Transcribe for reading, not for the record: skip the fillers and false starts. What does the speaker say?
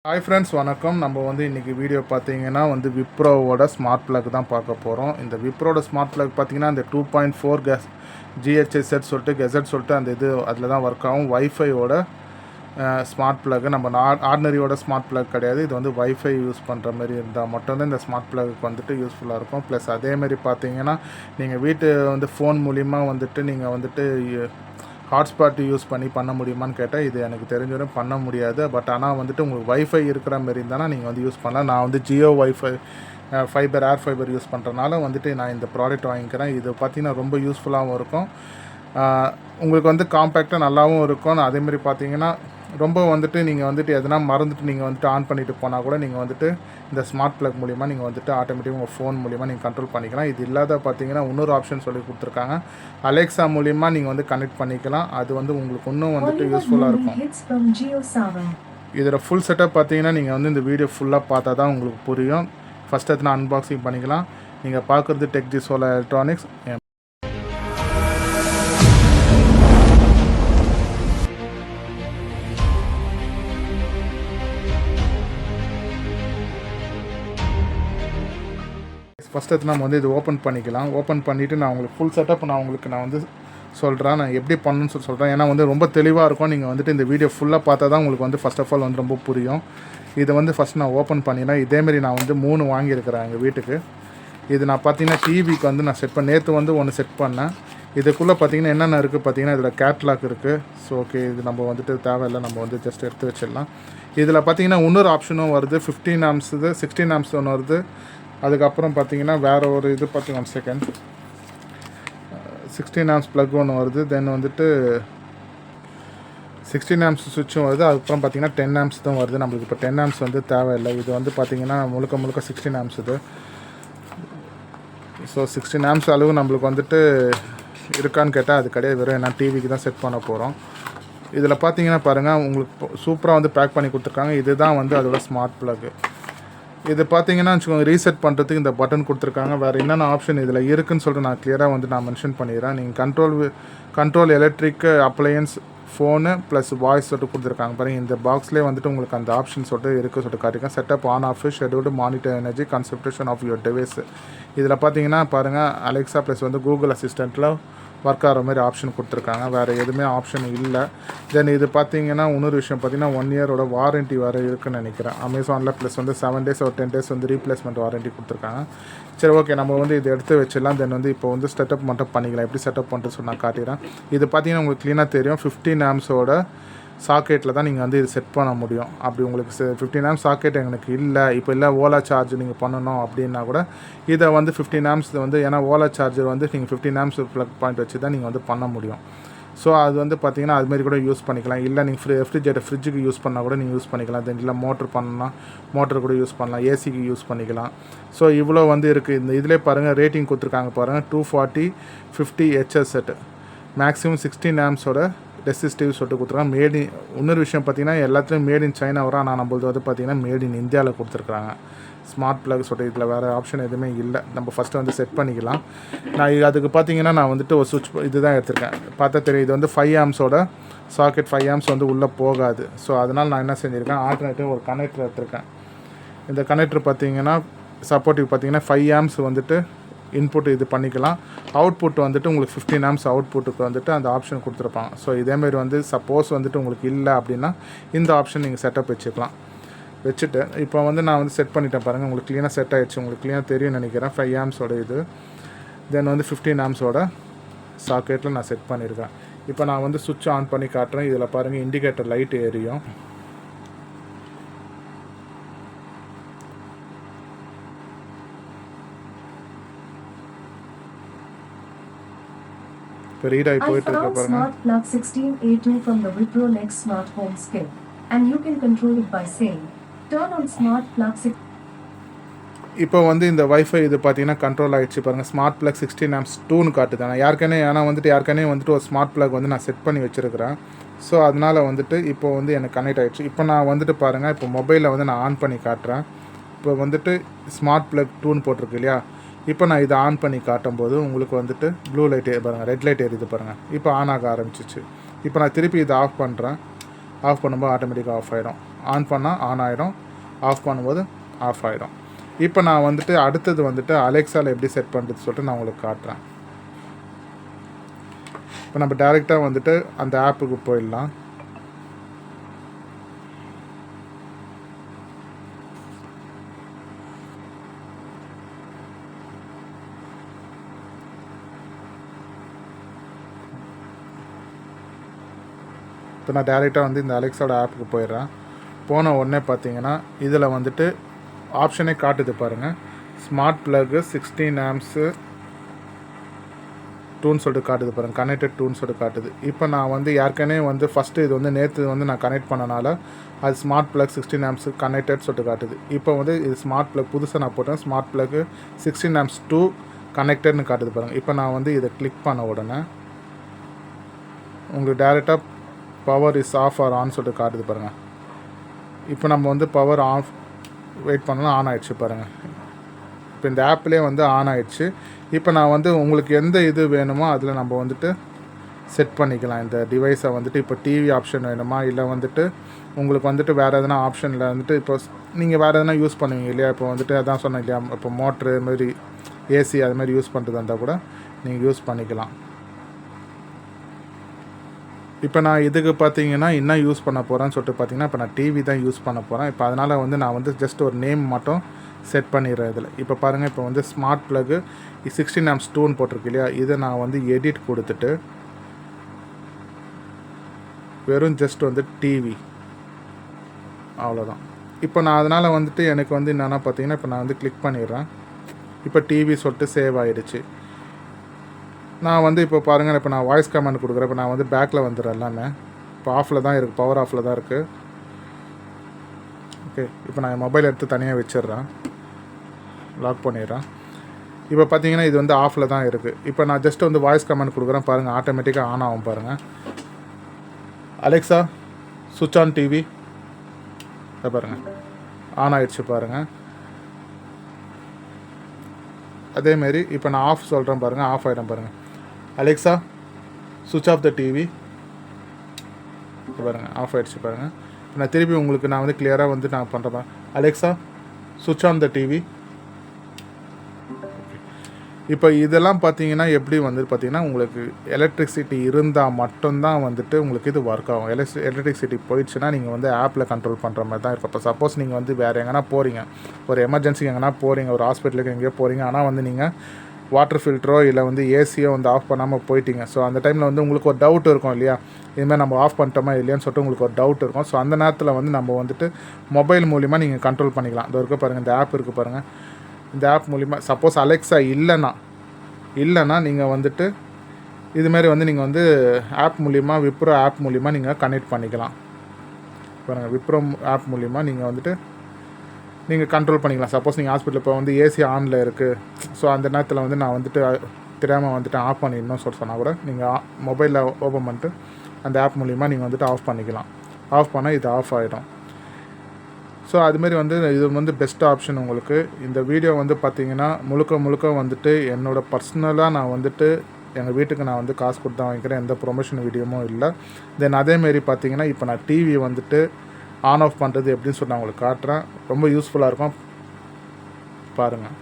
Hi friends, வணக்கம். நம்ம இன்றைக்கி வீடியோ பார்த்தீங்கன்னா விப்ரோவோட ஸ்மார்ட் ப்ளக் தான் பார்க்க போகிறோம். இந்த விப்ரோட ஸ்மார்ட் ப்ளக் பார்த்தீங்கன்னா இந்த 2.4 GHz செட் சொல்லிட்டு கெசட் சொல்லிட்டு அந்த அதில் தான் ஒர்க் ஆகும். வைஃபையோட ஸ்மார்ட் ப்ளக்கு நம்ம ஆர்டினரியோட ஸ்மார்ட் ப்ளக் கிடையாது. இது வைஃபை யூஸ் பண்ணுற மாதிரி இருந்தால் மட்டும்தான் இந்த ஸ்மார்ட் ப்ளக்கு யூஸ்ஃபுல்லாக இருக்கும். ப்ளஸ் அதேமாதிரி பார்த்தீங்கன்னா நீங்கள் வீட்டு ஃபோன் மூலிமா நீங்கள் ஹாட்ஸ்பாட் யூஸ் பண்ண முடியுமான்னு கேட்டால் இது எனக்கு தெரிஞ்சவரை பண்ண முடியாது. பட் ஆனால் உங்களுக்கு வைஃபை இருக்கிற மாரி இருந்தால் நீங்கள் யூஸ் பண்ணலாம். நான் ஜியோ வைஃபை ஃபைபர் ஏர் ஃபைபர் யூஸ் பண்ணுறனால நான் இந்த ப்ராடக்ட் வாங்கிக்கிறேன். இது பார்த்திங்கன்னா ரொம்ப யூஸ்ஃபுல்லாகவும் இருக்கும். உங்களுக்கு காம்பேக்டாக நல்லாவும் இருக்கும். அதேமாதிரி பார்த்தீங்கன்னா ரொம்ப நீங்கள் எதனா மறந்துட்டு நீங்கள் ஆன் பண்ணிவிட்டு போனால் கூட நீங்கள் இந்த ஸ்மார்ட் ப்ளக் மூலிமா நீங்கள் ஆட்டோமேட்டிக்காக உங்கள் ஃபோன் மூலிமா நீங்கள் கண்ட்ரோல் பண்ணிக்கலாம். இது இல்லாத பார்த்தீங்கன்னா இன்னொரு ஆப்ஷன் சொல்லி கொடுத்துருக்காங்க. அலெக்ஸா மூலிமா நீங்கள் கனெக்ட் பண்ணிக்கலாம். அது உங்களுக்கு இன்னும் யூஸ்ஃபுல்லாக இருக்கும். இதில் ஃபுல் செட்டப் பார்த்தீங்கன்னா நீங்கள் இந்த வீடியோ ஃபுல்லாக பார்த்தா தான் உங்களுக்கு புரியும். ஃபஸ்ட் எத்தனை அன்பாக்சிங் பண்ணிக்கலாம். நீங்கள் பார்க்குறது டெக் சோலார் எலக்ட்ரானிக்ஸ். ஃபஸ்ட்டு நம்ம இது ஓப்பன் பண்ணிக்கலாம். ஓப்பன் பண்ணிவிட்டு நான் உங்களுக்கு ஃபுல் செட்டப் நான் சொல்கிறேன். நான் எப்படி பண்ணணுன்னு சொல்கிறேன். ஏன்னா ரொம்ப தெளிவாக இருக்கும். நீங்கள் இந்த வீடியோ ஃபுல்லாக பார்த்தா தான் உங்களுக்கு ஃபஸ்ட் ஆஃப் ஆல் ரொம்ப புரியும். இதை ஃபஸ்ட் நான் ஓப்பன் பண்ணினேன். இதேமாரி நான் 3 வாங்கியிருக்கிறேன் எங்கள் வீட்டுக்கு. இது நான் பார்த்தீங்கன்னா டிவிக்கு நான் செட் நேற்று ஒன்று செட் பண்ணேன். இதுக்குள்ளே பார்த்தீங்கன்னா என்னென்ன இருக்குது பார்த்தீங்கன்னா இதில் கேட்லாக் இருக்குது. ஸோ ஓகே, இது நம்ம தேவையில்லை, நம்ம ஜஸ்ட் எடுத்து வச்சிடலாம். இதில் பார்த்தீங்கன்னா இன்னொரு ஆப்ஷனும் வருது. 15 ஆம்ஸ் 16 ஆம்ஸ் ஒன்று வருது. அதுக்கப்புறம் பார்த்தீங்கன்னா வேறு ஒரு இது பார்த்தீங்கன்னா 1 செகண்ட் 16 ஆம்ஸ் ப்ளக் ஒன்று வருது. தென் 16 ஆம்ஸ் சுவிட்சும் வருது. அதுக்கப்புறம் பார்த்தீங்கன்னா 10 ஆம்ஸ் தான் வருது. நம்மளுக்கு இப்போ 10 ஆம்ஸ் தேவையில்லை. இது பார்த்தீங்கன்னா முழுக்க 16 ஆம்ஸ் இது. ஸோ 16 ஆம்ஸ் அளவு நம்மளுக்கு இருக்கான்னு கேட்டால் அது கிடையாது. வெறும் என்ன டிவிக்கு தான் செட் பண்ண போகிறோம். இதில் பார்த்தீங்கன்னா பாருங்கள், உங்களுக்கு சூப்பராக பேக் பண்ணி கொடுத்துருக்காங்க. இதுதான் அதோட ஸ்மார்ட் ப்ளக்கு. இது பார்த்தீங்கன்னா வச்சுக்கோங்க, ரீசெட் பண்ணுறதுக்கு இந்த பட்டன் கொடுத்துருக்காங்க. வேறு என்னென்ன ஆப்ஷன் இதில் இருக்குதுன்னு சொல்லிட்டு நான் கிளியராக நான் மென்ஷன் பண்ணிடுறேன். நீங்கள் control electric appliances phone plus voice சொல்லிட்டு கொடுத்துருக்காங்க பாருங்கள். இந்த பாக்ஸ்லேயே உங்களுக்கு அந்த ஆப்ஷன் சொல்லிட்டு இருக்குது காட்டிருக்கேன். Setup on off scheduled monitor energy consumption of your device. இதில் பார்த்தீங்கன்னா பாருங்கள், அலெக்ஸா ப்ளஸ் கூகுள் அசிஸ்டண்ட்டில் ஒர்க் ஆகிற மாதிரி ஆப்ஷன் கொடுத்துருக்காங்க. வேறு எதுவுமே ஆப்ஷன் இல்லை. தென் இது பார்த்தீங்கன்னா இன்னொரு விஷயம் பார்த்தீங்கன்னா 1 இயரோட வாரண்ட்டி வேறு இருக்குதுன்னு நினைக்கிறேன் அமேசானில். ப்ளஸ் 7 டேஸ் ஒரு 10 டேஸ் ரீப்ளேஸ்மெண்ட் வாரண்ட்டி கொடுத்துருக்காங்க. சரி, ஓகே, நம்ம இதை எடுத்து வச்சிடலாம். தென் இப்போ செட்டப் மட்டும் பண்ணிக்கலாம். எப்படி செட்டப் பண்ணுறது சொல்லி நான் காட்டிடுறேன். இது பார்த்தீங்கன்னா உங்களுக்கு க்ளீனாக தெரியும். 15 ஆம்ஸோட சாக்கெட்டில் தான் நீங்கள் இது செட் பண்ண முடியும். அப்படி உங்களுக்கு 15 ஆம்ஸ் சாக்கெட் எனக்கு இல்லை, இப்போ இல்லை ஓலா சார்ஜ் நீங்கள் பண்ணணும் அப்படின்னா கூட இதை 15 ஆம்ஸ் ஏன்னா ஓலா சார்ஜர் நீங்கள் 15 ஆம்ஸ் ப்ளக் பாயிண்ட் வச்சு தான் நீங்கள் பண்ண முடியும். ஸோ அது பார்த்தீங்கன்னா அதுமாரி கூட யூஸ் பண்ணிக்கலாம். இல்லை நீங்கள் ஃப்ரிட்ஜுக்கு யூஸ் பண்ணால் கூட நீங்கள் யூஸ் பண்ணிக்கலாம். தென் இல்லை மோட்ரு பண்ணணும்னா மோட்டர் கூட யூஸ் பண்ணலாம். ஏசிக்கு யூஸ் பண்ணிக்கலாம். ஸோ இவ்வளோ இருக்குது. இந்த இதிலே பாருங்கள், ரேட்டிங் கொடுத்துருக்காங்க பாருங்கள். 240 50 HS செட்டு, மேக்ஸிமம் 16 ஆம்ஸோட ரெசிஸ்டிவ் சொல்லிட்டு கொடுத்துருக்காங்க. மேட் இன் இன்னொரு விஷயம் பார்த்தீங்கன்னா எல்லாத்துலேயும் மேட் இன் சைனா வரும். ஆனால் நம்மளது பார்த்தீங்கன்னா மேட் இன் இந்தியாவில் கொடுத்துருக்குறாங்க. ஸ்மார்ட் ப்ளக் சொல்லிட்டு இதில் வேறு ஆப்ஷன் எதுவுமே இல்லை. நம்ம ஃபஸ்ட்டு செட் பண்ணிக்கலாம். நான் அதுக்கு பார்த்தீங்கன்னா நான் ஒரு சுவிட்ச் இது தான் எடுத்திருக்கேன். பார்த்தா தெரியும், இது 5 ஆம்ஸோட சாக்கெட். 5 ஆம்ஸ் உள்ளே போகாது. ஸோ அதனால் நான் என்ன செஞ்சுருக்கேன், ஆல்டர்னேட்டிவ் ஒரு கனெக்டர் எடுத்திருக்கேன். இந்த கனெக்டர் பார்த்தீங்கன்னா சப்போர்ட்டிவ் பார்த்தீங்கன்னா 5 ஆம்ஸ் இன்புட் இது பண்ணிக்கலாம். அவுட்புட் உங்களுக்கு 15 ஆம்ஸ் அவுட்புட்டுக்கு அந்த ஆப்ஷன் கொடுத்துருப்பாங்க. ஸோ இதேமாரி சப்போஸ் உங்களுக்கு இல்லை அப்படின்னா இந்த ஆப்ஷன் நீங்கள் செட்டப் வச்சுக்கலாம். வச்சுட்டு இப்போ நான் செட் பண்ணிட்டேன் பாருங்கள். உங்களுக்கு க்ளீனாக செட் ஆகிடுச்சு. உங்களுக்கு க்ளீனாக தெரியும்னு நினைக்கிறேன். 5 ஆம்ஸோட இது. தென் 15 ஆம்ஸோட சாக்கெட்டில் நான் செட் பண்ணியிருக்கேன். இப்போ நான் சுவிட்ச் ஆன் பண்ணி காட்டுறேன். இதில் பாருங்கள், இண்டிகேட்டர் லைட் எரியும். ரீட் ஆகி போயிட்டு இருக்க பாருங்க. Smart plug 16A2 from the wipro next smart home skill and you can control it by saying turn on smart plug 6. இப்போ இந்த வைஃபை இது பார்த்தீங்கன்னா கண்ட்ரோல் ஆகிடுச்சு பாருங்கள். ஸ்மார்ட் ப்ளக் 16 ஆம்ஸ் 2ன்னு காட்டுது. நான் யாருக்கானே ஒரு ஸ்மார்ட் ப்ளக் நான் செட் பண்ணி வச்சுருக்கிறேன். ஸோ அதனால் இப்போ எனக்கு கனெக்ட் ஆகிடுச்சு. இப்போ நான் பாருங்கள், இப்போ மொபைலில் நான் ஆன் பண்ணி காட்டுறேன். இப்போ ஸ்மார்ட் ப்ளக் 2ன்னு போட்டிருக்கு இல்லையா. இப்போ நான் இதை ஆன் பண்ணி காட்டும்போது உங்களுக்கு ப்ளூ லைட் பாருங்கள், ரெட் லைட் எரியுது பாருங்கள். இப்போ ஆன் ஆக ஆரம்பிச்சிச்சு. இப்போ நான் திருப்பி இதை ஆஃப் பண்ணுறேன். ஆஃப் பண்ணும்போது ஆட்டோமேட்டிக்காக ஆஃப் ஆகிடும். ஆன் பண்ணால் ஆன் ஆகிடும், ஆஃப் பண்ணும்போது ஆஃப் ஆகிடும். இப்போ நான் வந்துட்டு அடுத்தது வந்துட்டு அலெக்ஸாவில் எப்படி செட் பண்ணுறது சொல்லிட்டு நான் உங்களுக்கு காட்டுறேன். இப்போ நம்ம டேரெக்டாக வந்துட்டு அந்த ஆப்புக்கு போயிடலாம். இப்போ நான் டேரெக்டாக வந்து இந்த அலெக்ஸாவோட ஆப்புக்கு போயிடுறேன். போன உடனே பார்த்தீங்கன்னா இதில் வந்துட்டு ஆப்ஷனே காட்டுது பாருங்கள், ஸ்மார்ட் ப்ளக்கு 16 ஆம்ஸு டூன்னு சொல்லிட்டு காட்டுது பாருங்கள், கனெக்டட் டூன்னு சொல்லிட்டு காட்டுது. இப்போ நான் வந்து ஏற்கனவே வந்து ஃபஸ்ட்டு இது வந்து நேற்று வந்து நான் கனெக்ட் பண்ணனால அது ஸ்மார்ட் ப்ளக் 16 ஆம்ஸு கனெக்டட் சொல்லிட்டு காட்டுது. இப்போ வந்து இது ஸ்மார்ட் ப்ளக் புதுசாக நான் போட்டேன், ஸ்மார்ட் ப்ளக்கு 16 ஆம்ஸ் 2 கனெக்டட்னு காட்டுது பாருங்கள். இப்போ நான் வந்து இதை கிளிக் பண்ண உடனே உங்களுக்கு டேரெக்டாக power is off or on சொல்லிட்டு காட்டுது பாருங்கள். இப்போ நம்ம வந்து பவர் ஆஃப் வெயிட் பண்ணலாம், ஆன் ஆகிடுச்சு பாருங்கள். இப்போ இந்த ஆப்லேயே வந்து ஆன் ஆகிடுச்சு. இப்போ நான் வந்து உங்களுக்கு எந்த இது வேணுமோ அதில் நம்ம வந்துட்டு செட் பண்ணிக்கலாம் இந்த டிவைஸை வந்துட்டு. இப்போ டிவி ஆப்ஷன் வேணுமா, இல்லை வந்துட்டு உங்களுக்கு வந்துட்டு வேறு எதனா ஆப்ஷனில் வந்துட்டு இப்போ நீங்கள் வேறு எதனா யூஸ் பண்ணுவீங்க இல்லையா, இப்போ வந்துட்டு அதான் சொன்னேன் இல்லையா, இப்போ மோட்ரு இதுமாதிரி ஏசி அது மாதிரி யூஸ் பண்ணுறதா இருந்தால் கூட நீங்கள் யூஸ் பண்ணிக்கலாம். இப்போ நான் இதுக்கு பார்த்தீங்கன்னா என்ன யூஸ் பண்ண போகிறேன்னு சொல்லிட்டு பார்த்தீங்கன்னா, இப்போ நான் டிவி தான் யூஸ் பண்ண போகிறேன். இப்போ அதனால் வந்து நான் வந்து ஜஸ்ட் ஒரு நேம் மட்டும் செட் பண்ணிடுறேன் இதில். இப்போ பாருங்கள், இப்போ வந்து ஸ்மார்ட் ப்ளக்கு 16 ஆம்ஸ் 2ன்னு போட்டிருக்கு இல்லையா, இதை நான் வந்து எடிட் கொடுத்துட்டு வெறும் ஜஸ்ட் வந்து டிவி அவ்வளோதான். இப்போ நான் அதனால் வந்துட்டு எனக்கு வந்து என்னென்னா பார்த்தீங்கன்னா, இப்போ நான் வந்து கிளிக் பண்ணிடுறேன். இப்போ டிவி சொல்லிட்டு சேவ் ஆகிடுச்சு. நான் வந்து இப்போ பாருங்கள், இப்போ நான் வாய்ஸ் கமெண்ட் கொடுக்குறேன். இப்போ நான் வந்து பேக்கில் வந்துடுறேன், எல்லாமே இப்போ ஆஃபில் தான் இருக்குது, பவர் ஆஃபில் தான் இருக்குது. ஓகே, இப்போ நான் என் மொபைல் எடுத்து தனியாக வச்சிடுறேன், லாக் பண்ணிடுறேன். இப்போ பார்த்தீங்கன்னா இது வந்து ஆஃபில் தான் இருக்குது. இப்போ நான் ஜஸ்ட் வந்து வாய்ஸ் கமெண்ட் கொடுக்குறேன் பாருங்கள், ஆட்டோமேட்டிக்காக ஆன் ஆகும் பாருங்கள். அலெக்ஸா சுவிட்ச் ஆன் டிவி, பாருங்கள் ஆன் ஆகிடுச்சு பாருங்கள். அதேமாரி இப்போ நான் ஆஃப் சொல்கிறேன் பாருங்கள், ஆஃப் ஆகிடும் பாருங்கள். அலெக்ஸா சுவிட்ச் ஆஃப் த டிவி, பாருங்கள் ஆஃப் ஆகிடுச்சு பாருங்கள். இப்போ நான் திருப்பி உங்களுக்கு நான் வந்து கிளியராக வந்து நான் பண்ணுறேன், அலெக்ஸா சுவிட்ச் ஆன் த டிவி. இப்போ இதெல்லாம் பார்த்தீங்கன்னா எப்படி வந்து பார்த்தீங்கன்னா, உங்களுக்கு எலக்ட்ரிசிட்டி இருந்தால் மட்டும்தான் வந்துட்டு உங்களுக்கு இது ஒர்க் ஆகும். எலக்ட்ரிசிட்டி போயிடுச்சுன்னா நீங்கள் வந்து ஆப்பில் கண்ட்ரோல் பண்ணுற மாதிரி தான் இருக்கும். இப்போ சப்போஸ் நீங்கள் வந்து வேறு எங்கன்னா போகிறீங்க, ஒரு எமர்ஜென்சிக்கு எங்கன்னா போகிறீங்க, ஒரு ஹாஸ்பிட்டலுக்கு எங்கேயோ போகிறீங்க, ஆனால் வந்து நீங்கள் வாட்டர் ஃபில்டரோ இல்லை வந்து ஏசியோ வந்து ஆஃப் பண்ணாமல் போயிட்டீங்க. ஸோ அந்த டைமில் வந்து உங்களுக்கு ஒரு டவுட் இருக்கும் இல்லையா, இதுமாதிரி நம்ம ஆஃப் பண்ணிட்டோமா இல்லையான்னு சொல்லிட்டு உங்களுக்கு ஒரு டவுட் இருக்கும். ஸோ அந்த நேரத்தில் வந்து நம்ம வந்துட்டு மொபைல் மூலிமா நீங்கள் கண்ட்ரோல் பண்ணிக்கலாம். இது இருக்குது பாருங்கள், இந்த ஆப் இருக்குது பாருங்கள், இந்த ஆப் மூலிமா சப்போஸ் அலெக்ஸா இல்லைன்னா நீங்கள் வந்துட்டு இதுமாரி வந்து நீங்கள் வந்து ஆப் மூலிமா விப்ரோ ஆப் மூலிமா நீங்கள் கனெக்ட் பண்ணிக்கலாம். பாருங்கள், விப்ரோ ஆப் மூலிமா நீங்கள் வந்துட்டு நீங்கள் கண்ட்ரோல் பண்ணிக்கலாம். சப்போஸ் நீங்கள் ஹாஸ்பிட்டலில் இப்போ வந்து ஏசி ஆனில் இருக்குது, ஸோ அந்த நேரத்தில் வந்து நான் வந்துட்டு தெரியாமல் வந்துட்டு ஆஃப் பண்ணிடணும்னு சொல்லிட்டு சொன்னால் கூட நீங்கள் மொபைலில் ஓப்பன் பண்ணிட்டு அந்த ஆப் மூலிமா நீங்கள் வந்துட்டு ஆஃப் பண்ணிக்கலாம். ஆஃப் பண்ணால் இது ஆஃப் ஆகிடும். ஸோ அதுமாரி வந்து இது வந்து பெஸ்ட் ஆப்ஷன் உங்களுக்கு. இந்த வீடியோ வந்து பார்த்திங்கன்னா முழுக்க வந்துட்டு என்னோடய பர்சனலாக நான் வந்துட்டு எங்கள் வீட்டுக்கு நான் வந்து காசு கொடுத்து தான் வாங்கிக்கிறேன், எந்த ப்ரொமோஷன் வீடியோவும் இல்லை. தென் அதேமாரி பார்த்திங்கன்னா இப்போ நான் டிவி வந்துட்டு ஆன் ஆஃப் பண்ணுறது எப்படின்னு சொல்லி நான் உங்களுக்கு காட்டுறேன். ரொம்ப யூஸ்ஃபுல்லாக இருக்கும், பாருங்கள்.